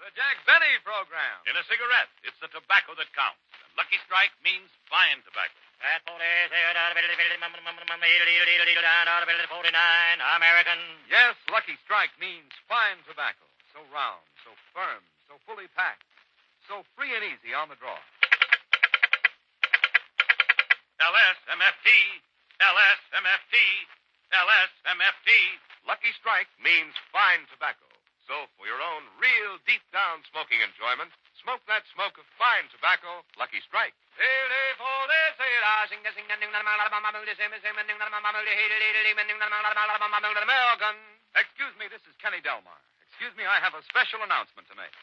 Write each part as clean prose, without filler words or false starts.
the Jack Benny program. In a cigarette, it's the tobacco that counts. And Lucky Strike means fine tobacco. 49, American. Yes, Lucky Strike means fine tobacco. So round, so firm, so fully packed, so free and easy on the draw. LSMFT, LSMFT, LSMFT. Lucky Strike means fine tobacco. So for your own real deep-down smoking enjoyment, smoke that smoke of fine tobacco, Lucky Strike. Excuse me, this is Kenny Delmar. Excuse me, I have a special announcement to make.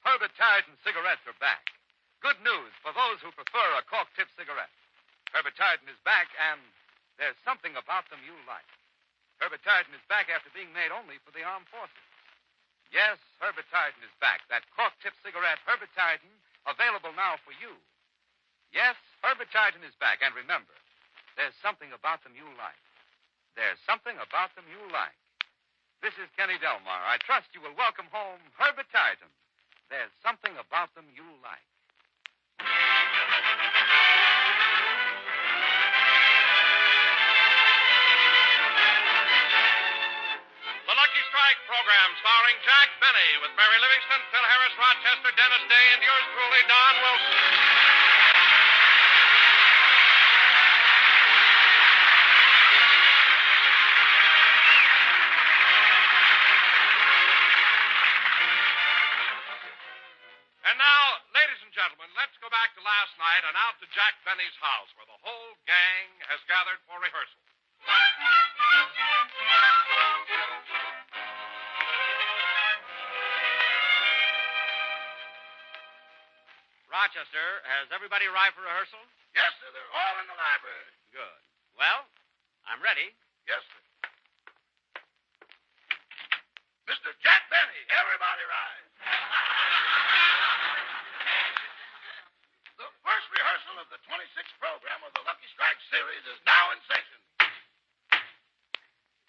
Herbert Tarleton cigarettes are back. Good news for those who prefer a cork-tip cigarette. Herbert Tarleton is back, and there's something about them you like. Herbert Tarleton is back after being made only for the armed forces. Yes, Herbert Tarleton is back. That cork-tip cigarette, Herbert Tarleton, available now for you. Yes, Herbert Tarleton is back. And remember, there's something about them you like. There's something about them you like. This is Kenny Delmar. I trust you will welcome home Herbert Tarleton. There's something about them you like. The Lucky Strike program starring Jack Benny with Mary Livingston, Phil Harris, Rochester, Dennis Day, and yours truly, Don Wilson. And now, ladies and gentlemen, let's go back to last night and out to Jack Benny's house, where the whole gang has gathered for rehearsal. Rochester, has everybody arrived for rehearsal? Yes, sir. They're all in the library. Good. Well, I'm ready. Yes, sir. Mr. Jack Benny, everybody rise. The first rehearsal of the 26th program of the Lucky Strike series is now in session.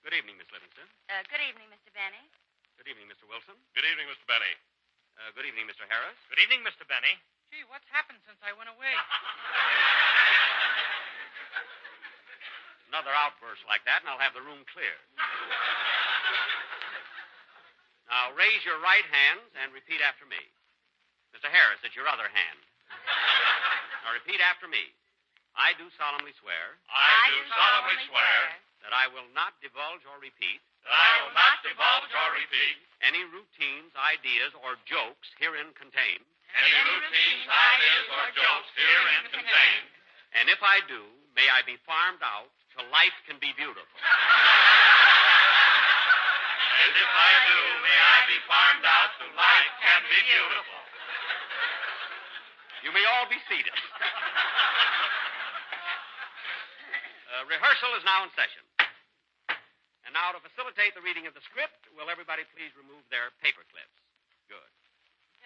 Good evening, Miss Livingston. Good evening, Mr. Benny. Good evening, Mr. Wilson. Good evening, Mr. Benny. Good evening, Mr. Harris. Good evening, Mr. Benny. Gee, what's happened since I went away? Another outburst like that, and I'll have the room cleared. Now, raise your right hands and repeat after me. Mr. Harris, it's your other hand. Now, repeat after me. I do solemnly swear I do solemnly swear that I will not divulge or repeat that I will not divulge or repeat any routines, ideas, or jokes herein contained. any routines, ideas, or jokes herein contained. And if I do, may I be farmed out till life can be beautiful. And if I do, may I be farmed out till life can be beautiful. You may all be seated. Rehearsal is now in session. And now, to facilitate the reading of the script, will everybody please remove their paper clips? Good.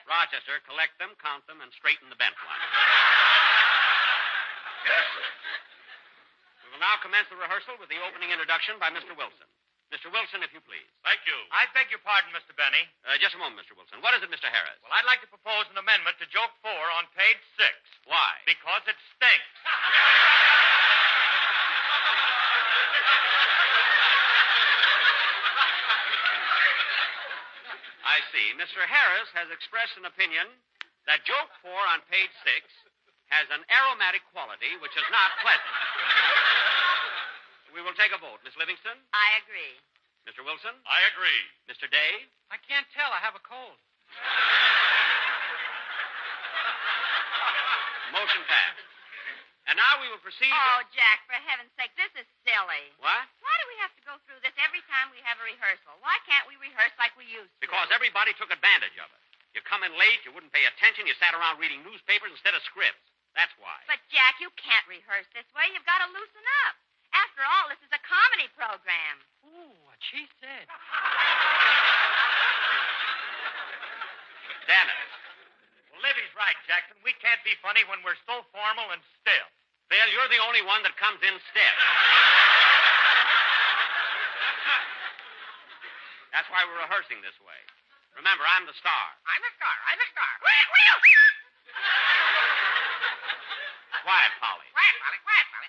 Rochester, collect them, count them, and straighten the bent one. Yes, sir. We will now commence the rehearsal with the opening introduction by Mr. Wilson. Mr. Wilson, if you please. Thank you. I beg your pardon, Mr. Benny. Just a moment, Mr. Wilson. What is it, Mr. Harris? Well, I'd like to propose an amendment to joke 4 on page 6. Why? Because it stinks. I see. Mr. Harris has expressed an opinion that joke 4 on page 6 has an aromatic quality which is not pleasant. We will take a vote. Miss Livingston? I agree. Mr. Wilson? I agree. Mr. Day? I can't tell. I have a cold. Motion passed. And now we will proceed Oh, with... Jack, for heaven's sake, this is silly. What? Why do we have to go through this every time we have a rehearsal? Why can't we rehearse like we used to? Because everybody took advantage of it. You come in late, you wouldn't pay attention, you sat around reading newspapers instead of scripts. That's why. But, Jack, you can't rehearse this way. You've got to loosen up. After all, this is a comedy program. Ooh, what she said. Dennis. Well, Livy's right, Jackson. We can't be funny when we're so formal and still. Bill, you're the only one that comes in stiff. That's why we're rehearsing this way. Remember, I'm the star. I'm a star. Quiet, Polly. Quiet, Polly.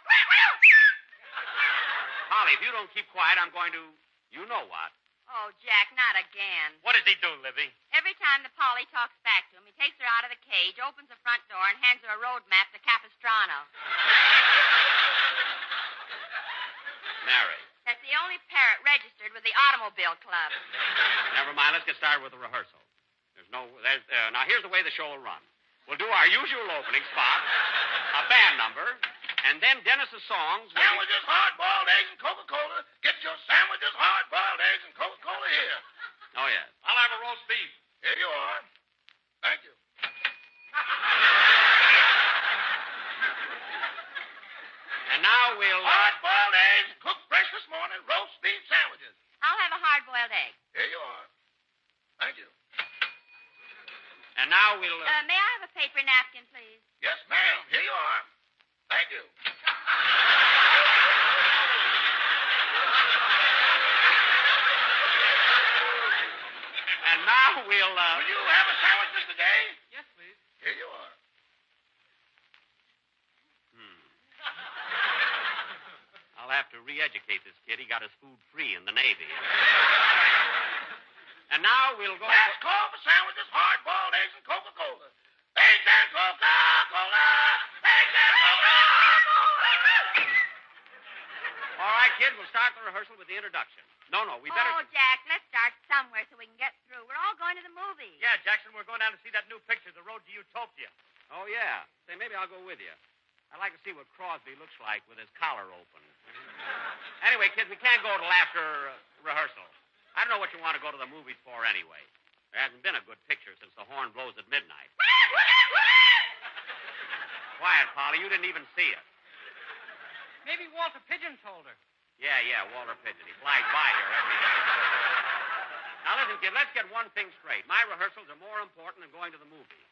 Polly, if you don't keep quiet, I'm going to... You know what? Oh, Jack, not again. What does he do, Libby? Every time the Polly talks back to him, he takes her out of the cage, opens the front door, and hands her a road map to Capistrano. Mary. That's the only parrot registered with the Automobile Club. Never mind. Let's get started with the rehearsal. Now, here's the way the show will run. We'll do our usual opening spot, a band number, and then Dennis's songs. Sandwiches, hard-boiled eggs, and Coca-Cola. Get your sandwiches, hard-boiled eggs, and Coca-Cola here. Oh, yes. I'll have a roast beef. Here you are. Thank you. And now we'll... Hard-boiled eggs, cooked fresh this morning, roast beef sandwiches. I'll have a hard-boiled egg. Here you are. Thank you. And now we'll... May I have a paper napkin, please? Yes, ma'am. Here you are. Thank you. And now we'll... Will you have a sandwich, Mr. Day? Yes, please. Here you are. I'll have to re-educate this kid. He got his food free in the Navy. And now we'll go... Last call for sandwiches, hard-boiled eggs, and Coca-Cola. Eggs and Coca-Cola! Eggs and Coca-Cola! All right, kid, we'll start the rehearsal with the introduction. No, we better... Oh, Jack, let's start somewhere so we can get through. We're all going to the movies. Yeah, Jackson, we're going down to see that new picture, The Road to Utopia. Oh, yeah. Say, maybe I'll go with you. I'd like to see what Crosby looks like with his collar open. Anyway, kids, we can't go till after rehearsal. I don't know what you want to go to the movies for anyway. There hasn't been a good picture since the horn blows at midnight. Quiet, Polly. You didn't even see it. Maybe Walter Pigeon told her. Yeah, Walter Pigeon. He flies by here every day. Now, listen, kid, let's get one thing straight. My rehearsals are more important than going to the movies.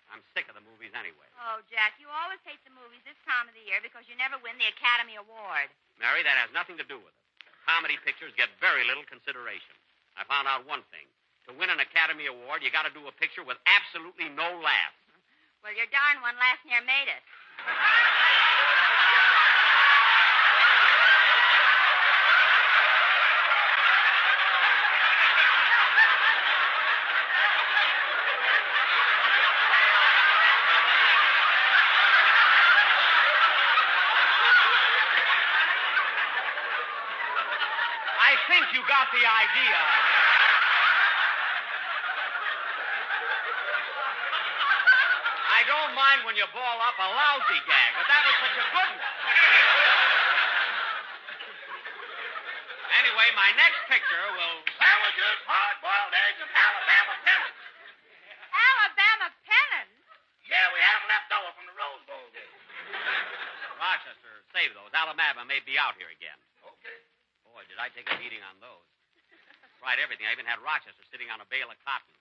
I'm sick of the movies anyway. Oh, Jack, you always hate the movies this time of the year because you never win the Academy Award. Mary, that has nothing to do with it. Comedy pictures get very little consideration. I found out one thing. To win an Academy Award, you got to do a picture with absolutely no laughs. Well, your darn one last near made it. I think you got the idea. I don't mind when you ball up a lousy gag, but that was such a good one. Anyway, my next picture will... Sandwiches, hard-boiled eggs, and Alabama pennants. Alabama pennants? Yeah, we have left over from the Rose Bowl game. Rochester, save those. Alabama may be out here again. Okay. Boy, did I take a beating on those. Tried everything. I even had Rochester sitting on a bale of cotton.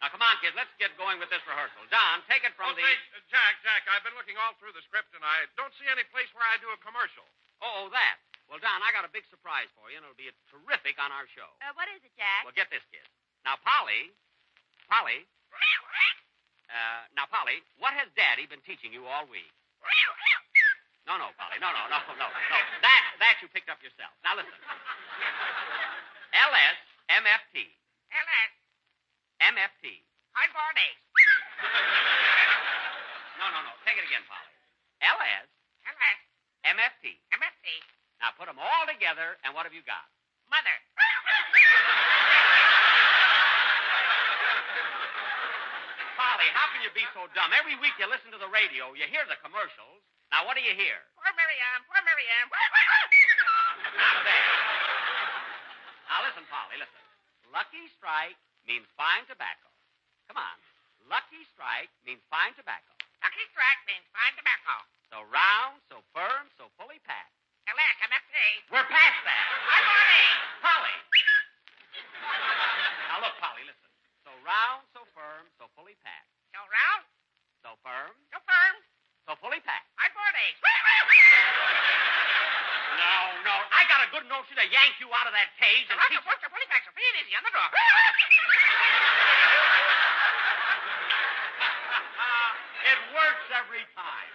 Now, come on, kids. Let's get going with this rehearsal. Don, take it from the... Say, Jack, I've been looking all through the script, and I don't see any place where I do a commercial. Oh, that. Well, Don, I got a big surprise for you, and it'll be terrific on our show. What is it, Jack? Well, get this, kid. Now, Polly, now, Polly, what has Daddy been teaching you all week? No, Polly. No. That you picked up yourself. Now, listen. LS-MFT. LS. MFT. Hard-boiled eggs. No. Take it again, Polly. LS. LS. MFT. MFT. Now, put them all together, and what have you got? Mother. Polly, how can you be so dumb? Every week you listen to the radio, you hear the commercials. Now, what do you hear? Poor Mary Ann. Not there. Now, listen, Polly, listen. Lucky Strike means fine tobacco. Come on. Lucky Strike means fine tobacco. Lucky Strike means fine tobacco. So round, so firm, so fully packed. LS. MFT. We're past that. Hard-boiled eggs. Polly. Now, look, Polly, listen. So round, so firm, so fully packed. So round. So firm, So firm. so fully packed. Hard-boiled eggs. No. I got a good notion to yank you out of that cage and teach... Lots of fully packed, so free and easy. on the door. It works every time.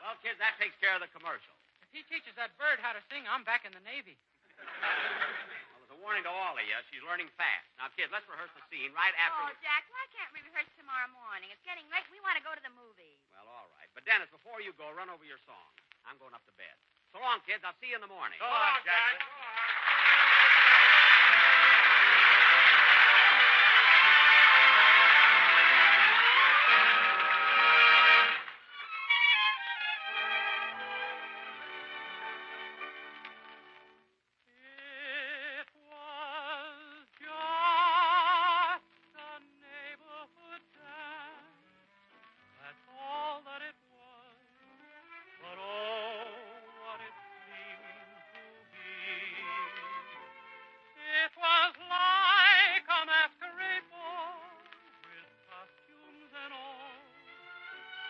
Well, kids, that takes care of the commercial. If he teaches that bird how to sing, I'm back in the Navy. Well, there's a warning to all of you. She's learning fast. Now, kids, let's rehearse the scene right after... Oh, Jack, why can't we rehearse tomorrow morning? It's getting late. We want to go to the movies. Well, all right. But, Dennis, before you go, run over your song. I'm going up to bed. So long, kids. I'll see you in the morning. So long, Jackson. It was just a neighborhood dance. That's all that it was. But oh, what it seemed to be. It was like a masquerade ball with costumes and all.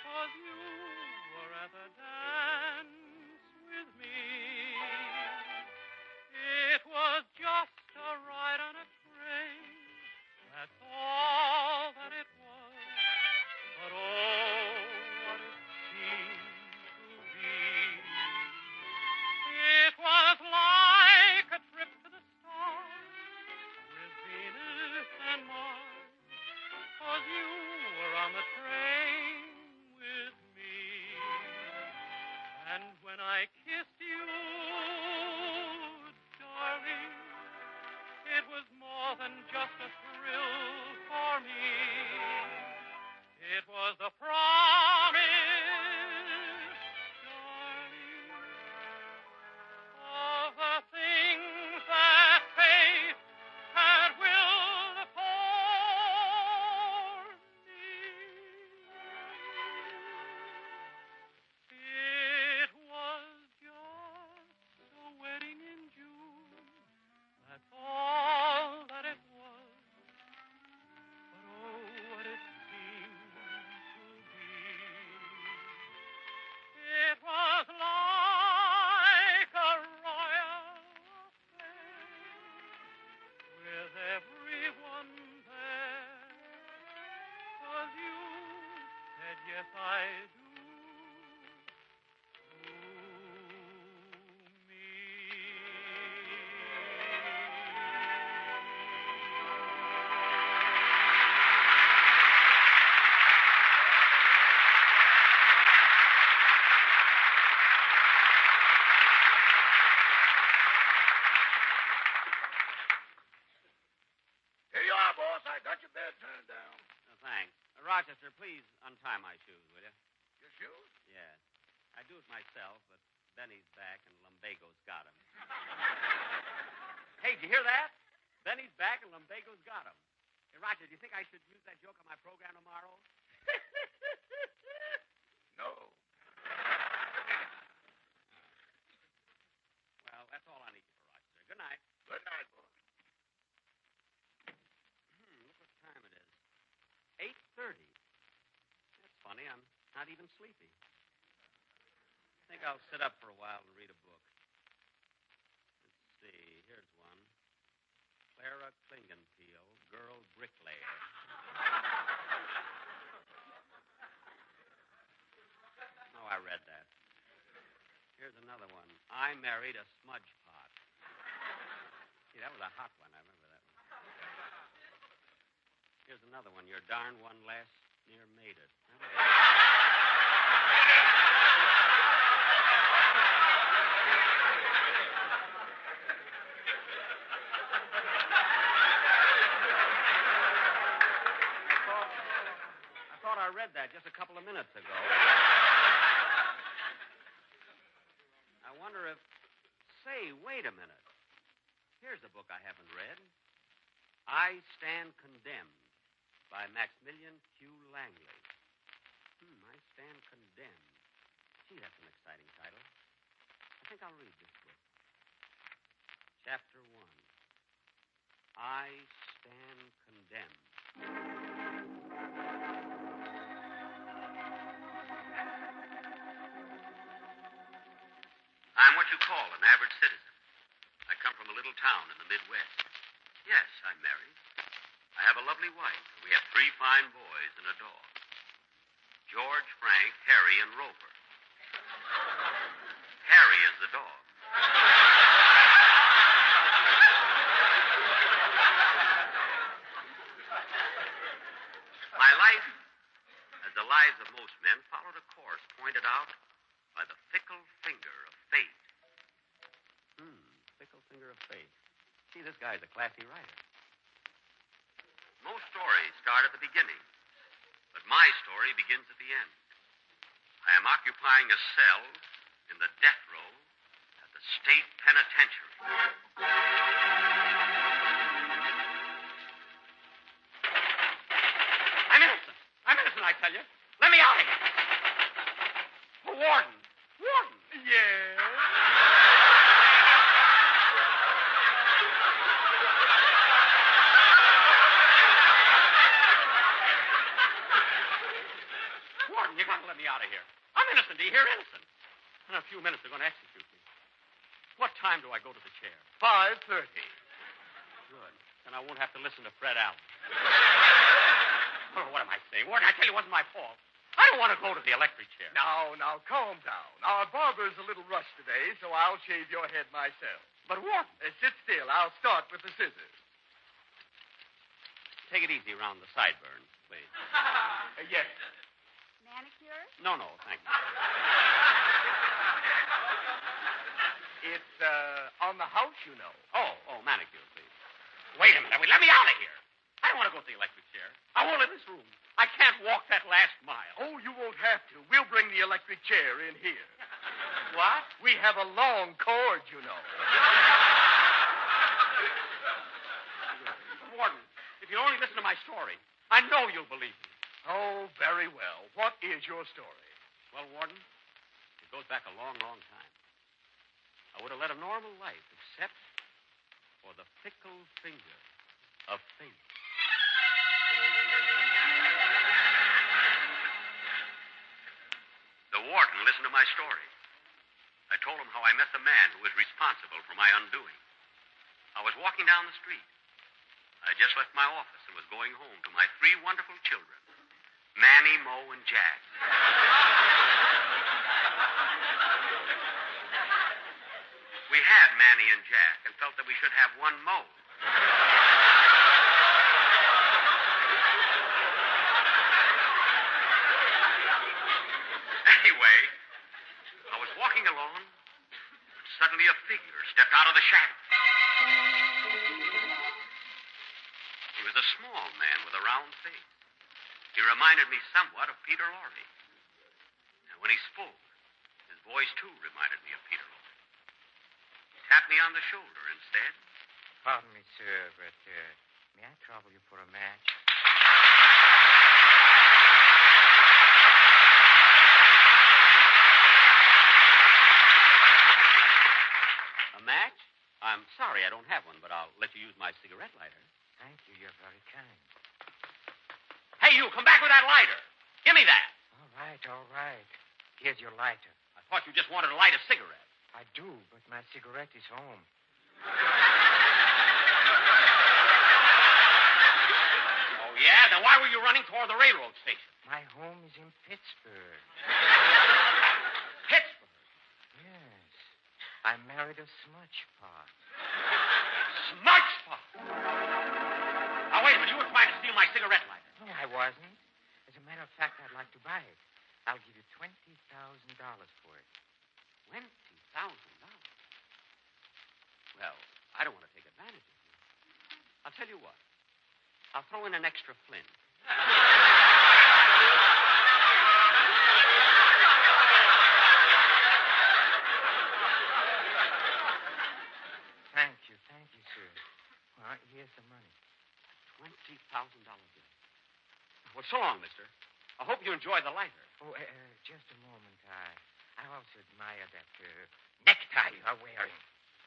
'Cause you were at the dance with me. It was just a ride on a train. That's all that it was. But oh, what it seemed to be. It was like a trip to the stars with Venus and Mars. 'Cause you were on the train with me. And when I kissed you, darling, it was more than just a thrill for me. It was the promise, darling, of the things that fate had willed for me. It was just a wedding in June. That's all that it was. But oh, what it seemed to be. It was like a royal affair with everyone there. 'Cause you said yes, I do. Here you are, boss. I got your bed turned down. Thanks. Rochester, please untie my shoes, will you? Your shoes? Yeah. I do it myself, but Benny's back and Lumbago's got him. Hey, did you hear that? Benny's back and Lumbago's got him. Hey, Roger, do you think I should use that joke on my program tomorrow? No. Well, that's all I need you for, Rochester. Good night. Good night, boss. Look what time it is. 8:30. That's funny. I'm not even sleepy. I think I'll sit up for a while and read a book. Let's see. Here's one. Clara Klingenpeel, Girl Bricklayer. Oh, I read that. Here's another one. I Married a Smudge Pot. See, that was a hot one. I remember that one. Here's another one. Your darn one last near made it. I thought I read that just a couple of minutes ago. I wonder if... Say, wait a minute. Here's a book I haven't read. I Stand Condemned by Maximilian Q. Langley. I Stand Condemned. Gee, that's an exciting title. I think I'll read this book. Chapter 1. I Stand Condemned. I'm what you call an average citizen. I come from a little town in the Midwest. Yes, I'm married. I have a lovely wife. We have 3 fine boys and a dog. George, Frank, Harry, and Rover. Harry is the dog. My life, as the lives of most men, followed a course pointed out by the fickle finger of fate. Fickle finger of fate. See, this guy's a classy writer. Most stories start at the beginning, but my story begins at the end. I am occupying a cell in the death row at the state penitentiary. I'm innocent. I'm innocent, I tell you. Let me out of here. Oh, Warden. Warden. Yes? Warden, you gotta let me out of here. I'm innocent, do you hear? Innocent. In a few minutes, they're going to execute me. What time do I go to the chair? 5:30. Good. Then I won't have to listen to Fred Allen. Oh, what am I saying? Warden, I tell you, it wasn't my fault. I don't want to go to the electric chair. Now, calm down. Our barber's a little rushed today, so I'll shave your head myself. But, Warden... Sit still. I'll start with the scissors. Take it easy around the sideburns, please. Yes. Manicure? No, thank you. It's, on the house, you know. Oh, manicure, please. Wait a minute. Let me out of here. I don't want to go to the electric chair. I won't in this room. I can't walk that last mile. Oh, you won't have to. We'll bring the electric chair in here. What? We have a long cord, you know. Warden, if you only listen to my story, I know you'll believe me. Oh, very well. What is your story? Well, Warden, it goes back a long, long time. I would have led a normal life except for the fickle finger of fate. The warden listened to my story. I told him how I met the man who was responsible for my undoing. I was walking down the street. I just left my office and was going home to my 3 wonderful children, Manny, Mo, and Jack. We had Manny and Jack and felt that we should have one Mo. Anyway, I was walking along, and suddenly a figure stepped out of the shadow. He was a small man with a round face. He reminded me somewhat of Peter Lorre. And when he spoke, his voice, too, reminded me of Peter Lorre. He tapped me on the shoulder instead. Pardon me, sir, but may I trouble you for a match? A match? I'm sorry I don't have one, but I'll let you use my cigarette lighter. Thank you. You're very kind. Hey, you, come back with that lighter. Give me that. All right. Here's your lighter. I thought you just wanted to light a cigarette. I do, but my cigarette is home. Oh, yeah? Then why were you running toward the railroad station? My home is in Pittsburgh. Pittsburgh? Yes. I married a smudge pot. Smudge pot? Now, wait a minute. You were trying to steal my cigarette lighter. No, I wasn't. As a matter of fact, I'd like to buy it. I'll give you $20,000 for it. $20,000? Well, I don't want to take advantage of you. I'll tell you what. I'll throw in an extra flint. Thank you, sir. Well, here's the money. $20,000 bill. Well, so long, mister. I hope you enjoy the lighter. Oh, just a moment. I also admire that necktie you're wearing.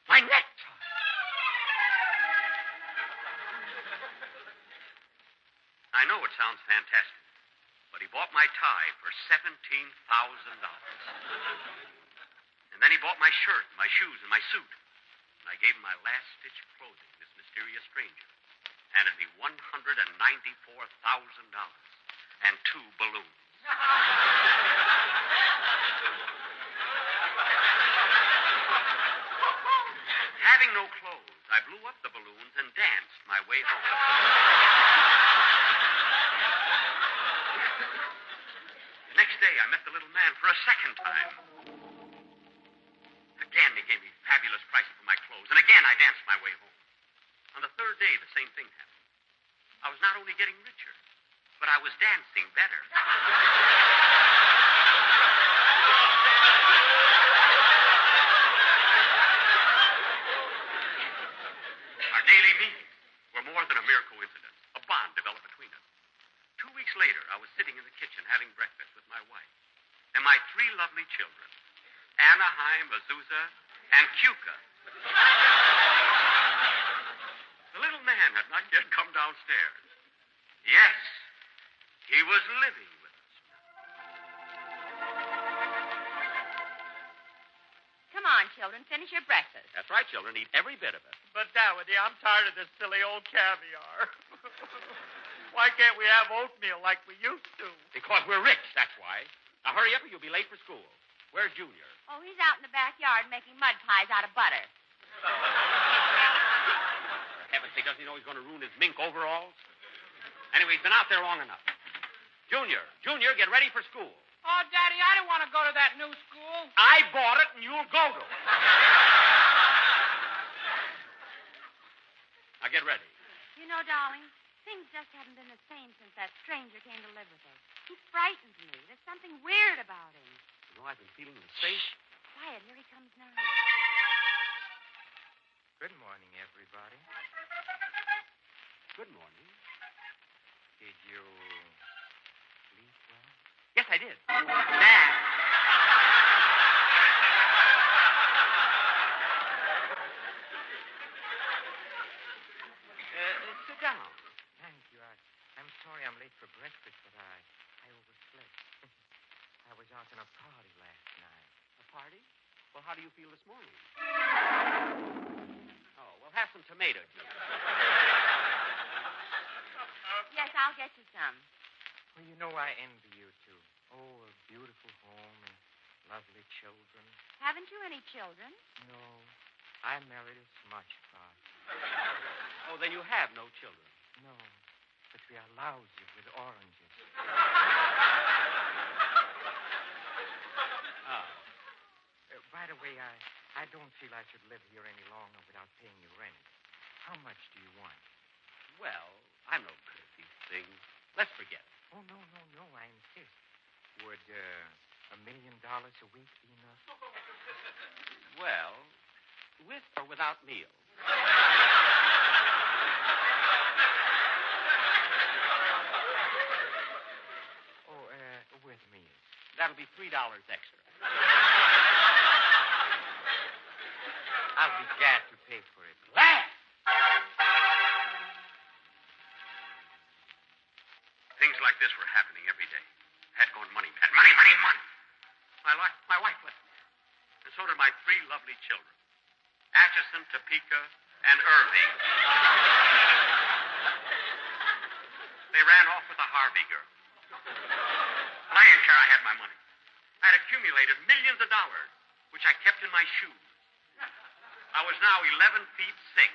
My necktie! I know it sounds fantastic, but he bought my tie for $17,000. And then he bought my shirt, my shoes, and my suit. And I gave him my last stitch of clothing, this mysterious mysterious stranger. Handed me $194,000 and 2 balloons. Having no clothes, I blew up the balloons and danced my way home. The next day, I met the little man for a second time. Again, he gave me fabulous prices for my clothes, and again, I danced my way home. On the third day, the same thing happened. I was not only getting richer, but I was dancing better. Our daily meetings were more than a mere coincidence. A bond developed between us. 2 weeks later, I was sitting in the kitchen having breakfast with my wife and my 3 lovely children, Anaheim, Azusa, and Cuca. The little man had not yet come downstairs. Yes, he was living with us. Come on, children, finish your breakfast. That's right, children. Eat every bit of it. But, Dorothy, I'm tired of this silly old caviar. Why can't we have oatmeal like we used to? Because we're rich, that's why. Now, hurry up or you'll be late for school. Where's Junior? Oh, he's out in the backyard making mud pies out of butter. For heaven's sake, doesn't he know he's going to ruin his mink overalls? Anyway, he's been out there long enough. Junior, get ready for school. Oh, Daddy, I don't want to go to that new school. I bought it, and you'll go to it. Now, get ready. You know, darling, things just haven't been the same since that stranger came to live with us. He frightens me. There's something weird about him. You know, I've been feeling the same. Quiet, here he comes now. Good morning, everybody. Good morning. Did you sleep well? Yes, I did. Dad. Sit down. Thank you. I'm sorry I'm late for breakfast, but I overslept. I was out on a party last night. A party? Well, how do you feel this morning? Oh, well, have some tomato juice. Yes, I'll get you some. Well, you know I envy you, too. Oh, a beautiful home and lovely children. Haven't you any children? No, I married a smudge pot. Oh, then you have no children. No, but we are lousy with oranges. By the way, I don't feel I should live here any longer without paying you rent. How much do you want? Well, I'm no good at these things. Let's forget it. Oh, no, I insist. Would $1 million a week be enough? Well, with or without meals? Oh, with meals. That'll be $3 extra. I'll be glad to pay for it. Glad? Things like this were happening every day. Had gone money mad. Money. My wife left me. And so did my 3 lovely children. Atchison, Topeka, and Irving. They ran off with a Harvey girl. And I didn't care I had my money. I had accumulated millions of dollars, which I kept in my shoes. I was now 11 feet 6.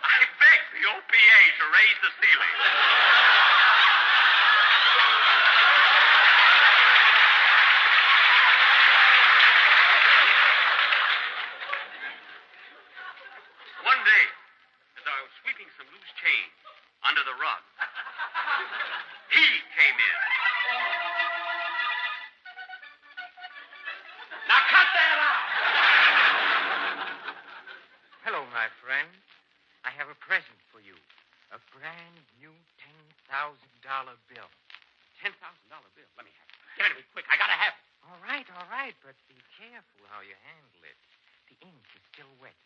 I begged the OPA to raise the ceiling. One day, as I was sweeping some loose change under the rug, he came in. Now cut that out! Hello, my friend. I have a present for you. A brand new $10,000 bill. $10,000 bill. Let me have it. Give it to me quick. I gotta have it. All right, but be careful how you handle it. The ink is still wet.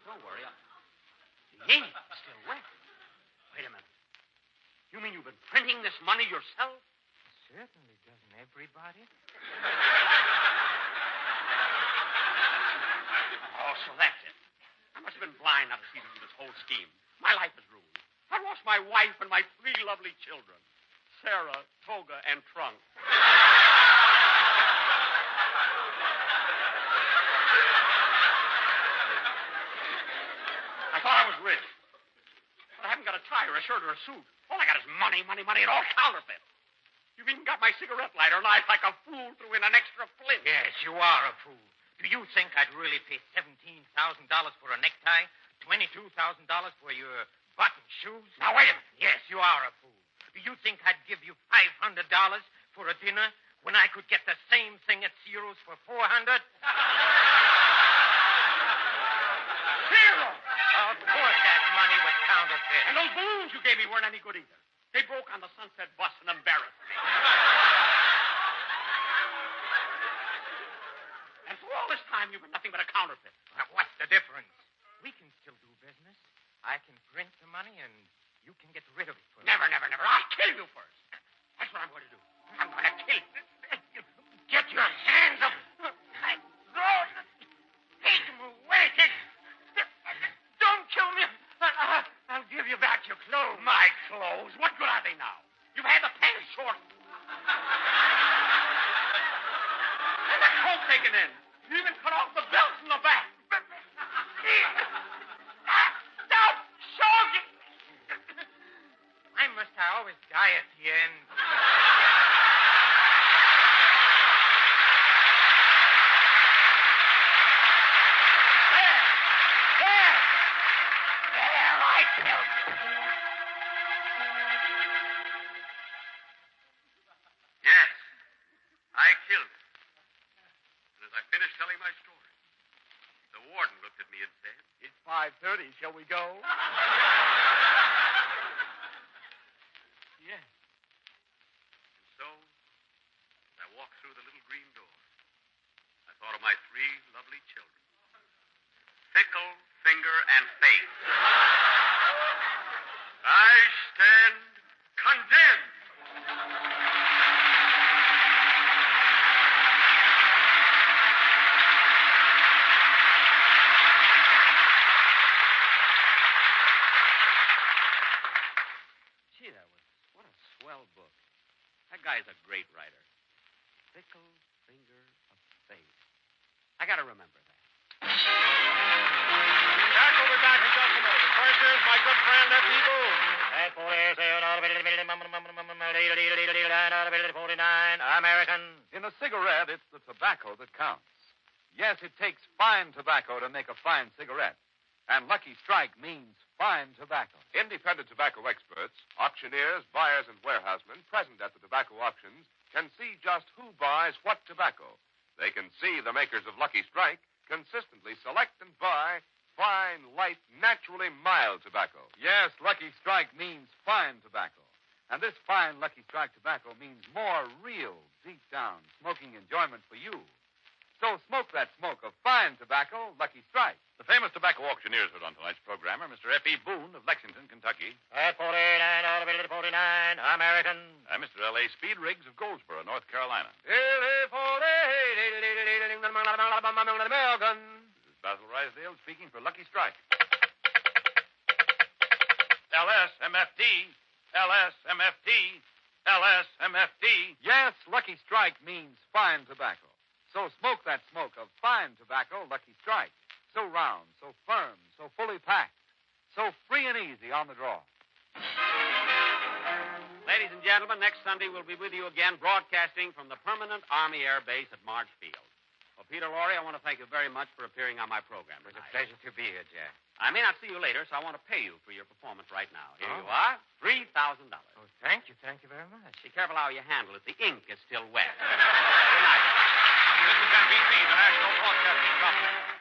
Don't worry. The ink is still wet. Wait a minute. You mean you've been printing this money yourself? Certainly, doesn't everybody? Oh, so that's it. I must have been blind not to see through this whole scheme. My life is ruined. I've lost my wife and my 3 lovely children, Sarah, Toga, and Trunk. I thought I was rich. But I haven't got a tie or a shirt or a suit. All I got is money, money, money, and all counterfeit. You've even got my cigarette lighter, and I, like a fool, threw in an extra flint. Yes, you are a fool. Do you think I'd really pay $17,000 for a necktie? $22,000 for your button shoes? Now, wait a minute. Yes, you are a fool. Do you think I'd give you $500 for a dinner when I could get the same thing at Ciro's for $400? Zero! Of course that money was counterfeit. And those balloons you gave me weren't any good either. They broke on the Sunset bus and embarrassed me. And for all this time, you've been nothing but a counterfeit. Well, what's the difference? We can still do business. I can print the money, and you can get rid of it for me. Never, never, never. I'll kill you first. That's what I'm going to do. I'm going to kill you. Get your hands up. Take them away. Don't kill me. I'll give you back your clothes. My clothes? What good are they now? You've had the pants short. And the coat taken in. You even cut off the belt from the back. Stop! Soldier! Why must I always die at the end? Yes, I killed him. And as I finished telling my story, the warden looked at me and said, It's 5:30. Shall we go? Yes. And so, as I walked through the little green door, I thought of my 3 lovely children, Fickle, Finger, and Faith. I stand condemned. Gee, what a swell book. That guy's a great writer. Fickle Finger of Faith. I got to remember that. Jack will be back in just a minute. First, here's my good friend, F.E. Boone. American. In a cigarette, it's the tobacco that counts. Yes, it takes fine tobacco to make a fine cigarette. And Lucky Strike means fine tobacco. Independent tobacco experts, auctioneers, buyers, and warehousemen present at the tobacco auctions can see just who buys what tobacco. They can see the makers of Lucky Strike consistently select and buy fine, light, naturally mild tobacco. Yes, Lucky Strike means fine tobacco. And this fine Lucky Strike tobacco means more real, deep down smoking enjoyment for you. So smoke that smoke of fine tobacco, Lucky Strike. The famous tobacco auctioneers are on tonight's program are Mr. F.E. Boone of Lexington, Kentucky. At 49, American. And Mr. L.A. Speed Riggs of Goldsboro, North Carolina. American. This is Basil Rysdale speaking for Lucky Strike. LSMFT, LSMFT, LSMFT. Yes, Lucky Strike means fine tobacco. So smoke that smoke of fine tobacco, Lucky Strike. So round, so firm, so fully packed, so free and easy on the draw. Ladies and gentlemen, next Sunday we'll be with you again broadcasting from the Permanent Army Air Base at March Field. Well, Peter Lorre, I want to thank you very much for appearing on my program It was a tonight. pleasure to be here, Jack. I may not see you later, so I want to pay you for your performance right now. Here Oh. you are, $3,000. Oh, thank you very much. Be careful how you handle it. The ink is still wet. Good night. This is NBC, the National Broadcasting Company.